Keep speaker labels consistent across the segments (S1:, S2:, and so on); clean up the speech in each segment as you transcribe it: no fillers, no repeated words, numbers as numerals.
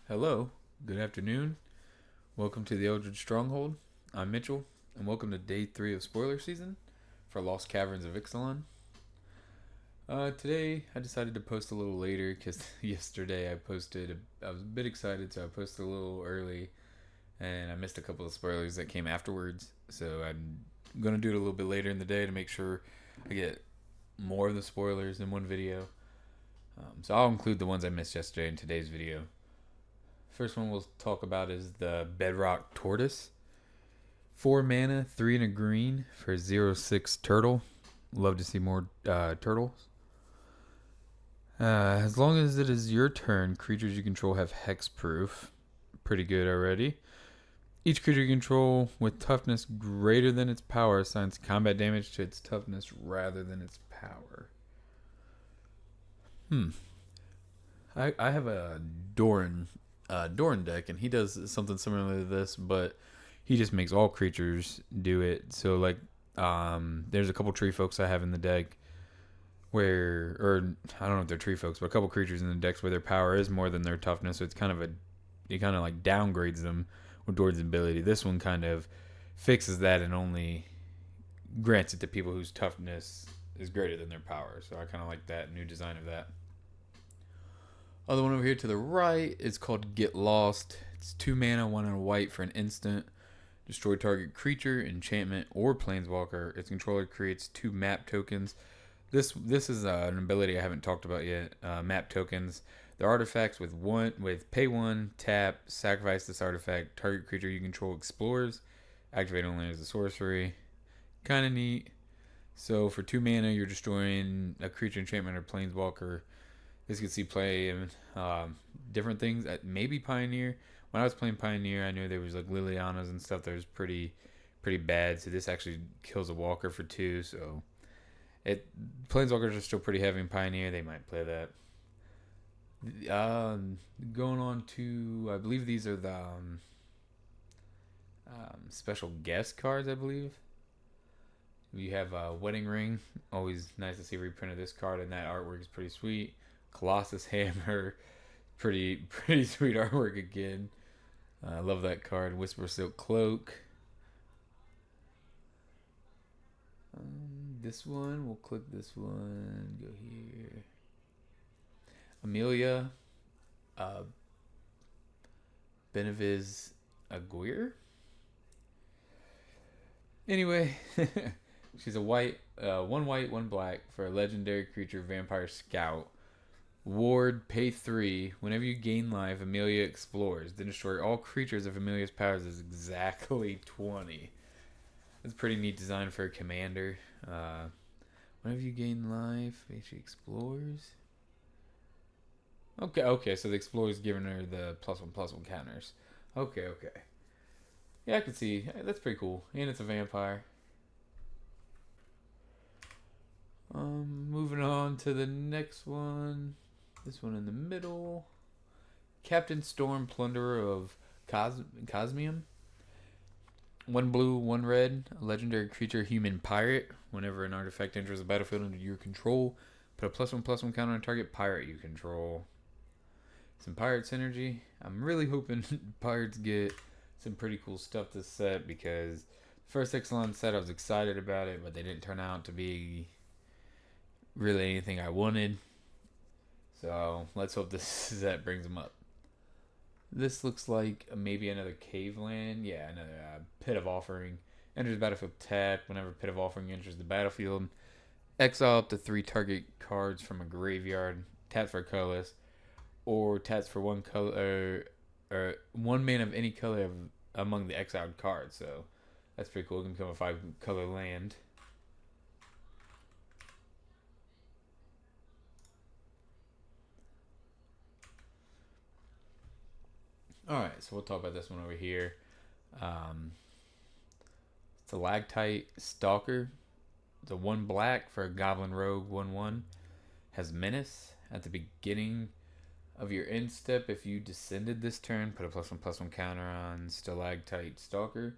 S1: Hello, good afternoon. Welcome to the Eldritch Stronghold. I'm Mitchell, and welcome to day 3 of spoiler season for Lost Caverns of Ixalan. Today, I decided to post a little later because yesterday I was a bit excited, so I posted a little early, and I missed a couple of spoilers that came afterwards. So I'm going to do it a little bit later in the day to make sure I get more of the spoilers in one video. So I'll include the ones I missed yesterday in today's video. First one we'll talk about is the Bedrock Tortoise. 4 mana, 3 and a green for a 0/6 turtle. Love to see more turtles. As long as it is your turn, creatures you control have hexproof. Pretty good already. Each creature you control with toughness greater than its power assigns combat damage to its toughness rather than its power. I have a Doran deck, and he does something similar to this, but he just makes all creatures do it. So there's a couple tree folks I have in the deck or I don't know if they're tree folks, but a couple creatures in the decks where their power is more than their toughness. So it kind of like downgrades them with Doran's ability. This one kind of fixes that and only grants it to people whose toughness is greater than their power. So I kind of like that new design of that. Other one over here to the right is called Get Lost. It's 2 mana, 1 and a white for an instant. Destroy target creature, enchantment, or planeswalker. Its controller creates 2 map tokens. This is an ability I haven't talked about yet. Map tokens. They're artifacts with pay 1, tap, sacrifice this artifact. Target creature you control explores. Activate only as a sorcery. Kind of neat. So for 2 mana, you're destroying a creature, enchantment, or planeswalker. This can see play in different things. Maybe Pioneer. When I was playing Pioneer, I knew there was like Lilianas and stuff that was pretty bad. So this actually kills a walker for 2. So planeswalkers are still pretty heavy in Pioneer. They might play that. Going on to, I believe these are the special guest cards. I believe you have a Wedding Ring. Always nice to see a reprint of this card, and that artwork is pretty sweet. Colossus Hammer, pretty sweet artwork again. I love that card. Whisper Silk Cloak. This one, we'll click this one. Go here. Amelia, Beneviz Aguirre. Anyway, she's a white, 1 white, 1 black for a legendary creature, Vampire Scout. Ward, pay 3. Whenever you gain life, Amelia explores. Then destroy all creatures of Amelia's powers is exactly 20. That's a pretty neat design for a commander. Whenever you gain life, she explores. Okay, so the explorer's giving her the +1/+1 counters. Okay. Yeah, I can see. That's pretty cool. And it's a vampire. Moving on to the next one. This one in the middle. Captain Storm, Plunderer of Cosmium. 1 blue, 1 red. A legendary creature, human pirate. Whenever an artifact enters the battlefield under your control, put a +1/+1 counter on target pirate you control. Some pirate synergy. I'm really hoping pirates get some pretty cool stuff this set, because the first Ixalan set I was excited about it, but they didn't turn out to be really anything I wanted. So let's hope this set brings them up. This looks like maybe another cave land. Yeah, another Pit of Offering. Enters the battlefield tapped. Whenever Pit of Offering enters the battlefield, exile up to 3 target cards from a graveyard. Taps for a colorless, or taps for 1 color, or 1 mana of any color among the exiled cards. So that's pretty cool. It can become a 5 color land. Alright, so we'll talk about this one over here. Stalactite Stalker. It's a 1 black for a Goblin Rogue 1/1. Has Menace. At the beginning of your end step, if you descended this turn, put a +1/+1 counter on Stalactite Stalker.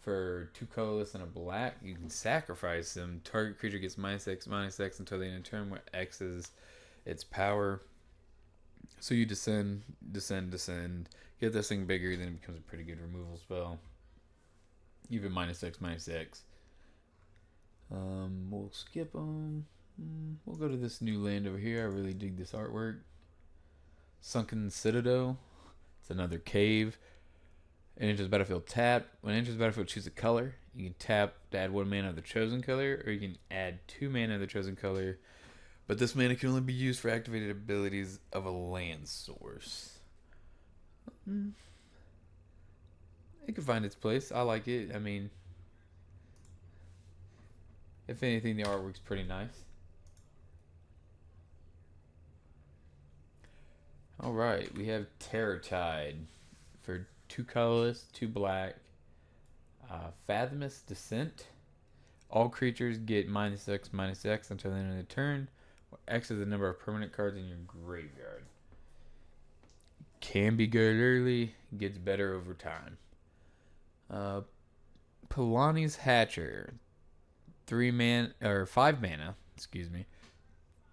S1: For 2 colorless and a black, you can sacrifice them. Target creature gets -X until the end of turn, where X is its power. So you descend, descend, descend. Get this thing bigger, then it becomes a pretty good removal spell. Even -X, -X. We'll skip them. We'll go to this new land over here. I really dig this artwork. Sunken Citadel. It's another cave. It enters the battlefield tapped. When it enters the battlefield, choose a color. You can tap to add 1 mana of the chosen color, or you can add 2 mana of the chosen color. But this mana can only be used for activated abilities of a land source. It can find its place. I like it. I mean, if anything, the artwork's pretty nice. Alright, we have Terror Tide for 2 colorless, 2 black. Fathomous Descent. All creatures get -X, -X until the end of the turn. X is the number of permanent cards in your graveyard. Can be good early, gets better over time. Polani's Hatcher. 5 mana, excuse me.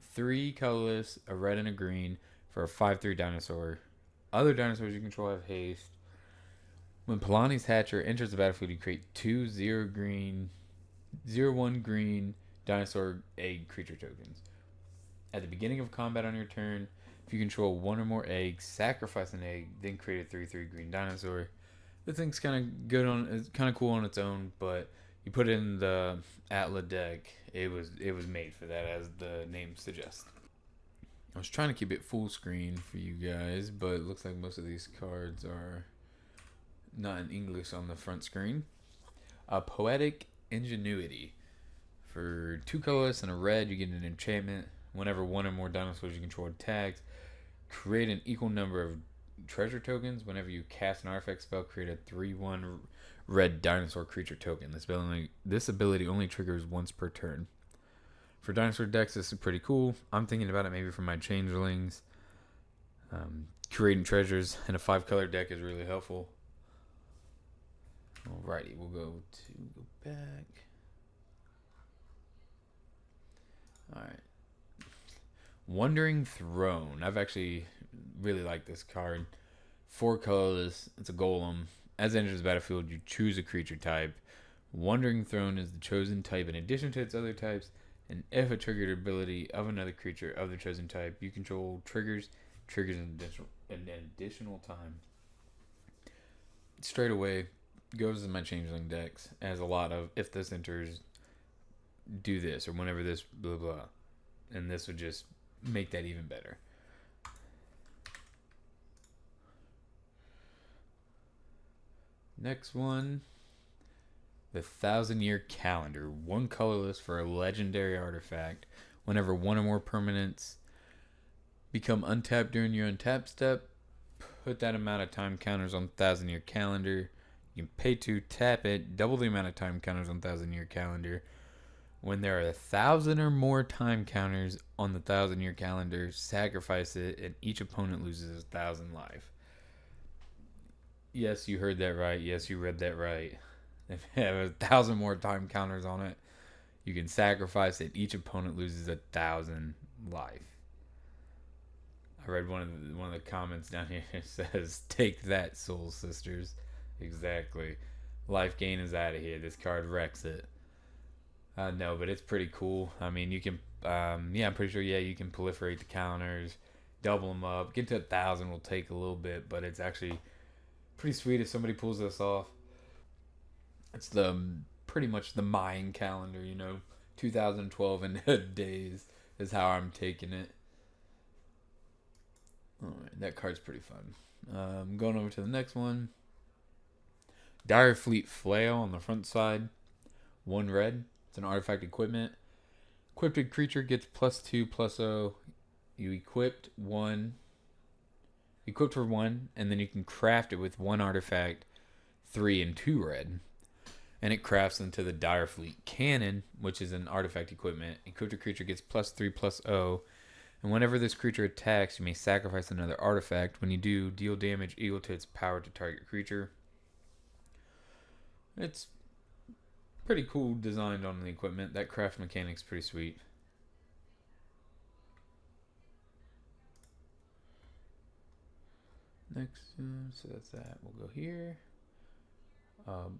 S1: 3 colorless, a red and a green for a 5/3 dinosaur. Other dinosaurs you control have haste. When Polani's Hatcher enters the battlefield, you create 2 0/1 green dinosaur egg creature tokens. At the beginning of combat on your turn, if you control 1 or more eggs, sacrifice an egg, then create a 3/3 green dinosaur. This thing's kind of good it's kind of cool on its own, but you put it in the Atla deck, it was made for that, as the name suggests. I was trying to keep it full screen for you guys, but it looks like most of these cards are not in English on the front screen. Poetic Ingenuity. For 2 colorless and a red, you get an enchantment. Whenever 1 or more dinosaurs you control attacks, create an equal number of treasure tokens. Whenever you cast an artifact spell, create a 3/1 red dinosaur creature token. This ability only triggers once per turn. For dinosaur decks, this is pretty cool. I'm thinking about it maybe for my changelings. Creating treasures in a 5-color deck is really helpful. Alrighty, we'll go back. Alright. Wandering Throne. I've actually really liked this card. 4 colorless. It's a golem. As it enters the battlefield, you choose a creature type. Wandering Throne is the chosen type in addition to its other types. And if a triggered ability of another creature of the chosen type you control triggers an additional time. Straight away, goes in my changeling decks as a lot of, if this enters, do this, or whenever this, blah blah. And this would just make that even better. Next one, the 1,000-Year Calendar. 1 colorless for a legendary artifact. Whenever 1 or more permanents become untapped during your untap step, put that amount of time counters on 1,000-Year Calendar. You can pay 2, tap it, double the amount of time counters on 1,000-Year Calendar. When there are 1,000 or more time counters on the 1,000-Year Calendar, sacrifice it, and each opponent loses 1,000 life. Yes, you heard that right. Yes, you read that right. If you have 1,000 more time counters on it, you can sacrifice it. Each opponent loses 1,000 life. I read one of the comments down here. It says, "Take that, Soul Sisters." Exactly. Life gain is out of here. This card wrecks it. No, but it's pretty cool. I mean, you can, I'm pretty sure, you can proliferate the counters, double them up. Get to 1,000 will take a little bit, but it's actually pretty sweet if somebody pulls this off. It's pretty much the Mayan calendar, 2012 in days is how I'm taking it. Alright, that card's pretty fun. Going over to the next one. Dire Fleet Flail on the front side. 1 red. It's an artifact equipment. Equipped creature gets +2/+0. You equipped for 1, and then you can craft it with 1 artifact, 3 and 2 red. And it crafts into the Dire Fleet Cannon, which is an artifact equipment. Equipped creature gets +3/+0. And whenever this creature attacks, you may sacrifice another artifact. When you do, deal damage equal to its power to target creature. It's pretty cool designed on the equipment. That craft mechanic's pretty sweet. Next, so that's that. We'll go here.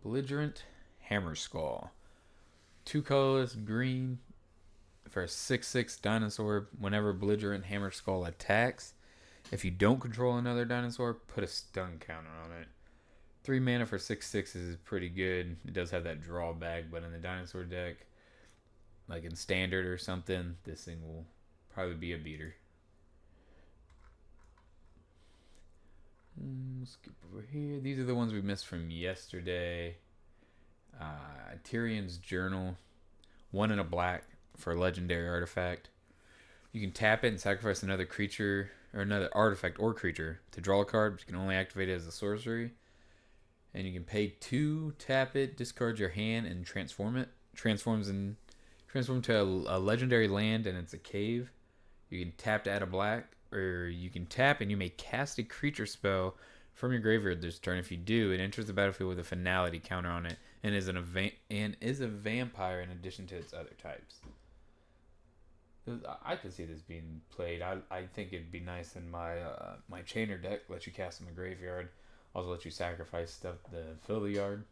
S1: Belligerent Hammer Skull. 2 colorless, green, for a 6/6 dinosaur. Whenever Belligerent Hammer Skull attacks, if you don't control another dinosaur, put a stun counter on it. 3 mana for 6/6 is pretty good. It does have that drawback, but in the dinosaur deck, like in standard or something, this thing will probably be a beater. Skip over here. These are the ones we missed from yesterday. Tyrion's Journal. 1 and a black for a legendary artifact. You can tap it and sacrifice another creature or another artifact or creature to draw a card, but you can only activate it as a sorcery. And you can pay 2, tap it, discard your hand, and transform it. Transform to a legendary land, and it's a cave. You can tap to add a black, or you can tap and you may cast a creature spell from your graveyard this turn. If you do, it enters the battlefield with a finality counter on it, and is a vampire in addition to its other types. I could see this being played. I think it'd be nice in my my chainer deck. Let you cast in the graveyard. Also let you sacrifice stuff to fill the yard.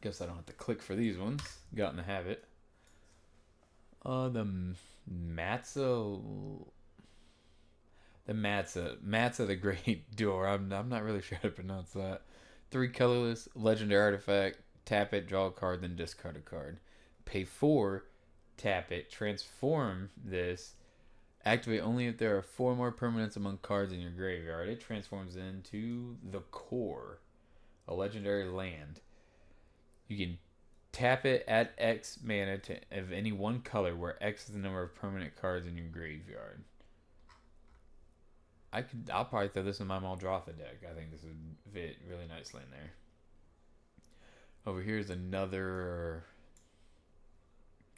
S1: Guess I don't have to click for these ones. Got in the habit. The Matza. The Matza the Great Door. I'm not really sure how to pronounce that. 3 colorless, legendary artifact. Tap it, draw a card, then discard a card. Pay 4, tap it, transform this. Activate only if there are 4 more permanents among cards in your graveyard. It transforms into the Core, a legendary land. You can tap it at X mana of any one color, where X is the number of permanent cards in your graveyard. I'll probably throw this in my Muldrotha deck. I think this would fit really nicely in there. Over here is another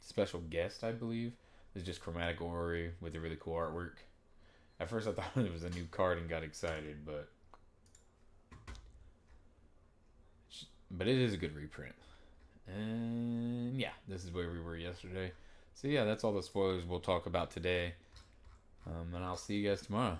S1: special guest, I believe. It's just Chromatic Ori with a really cool artwork. At first I thought it was a new card and got excited, but it is a good reprint. And yeah, this is where we were yesterday. So yeah, that's all the spoilers we'll talk about today. And I'll see you guys tomorrow.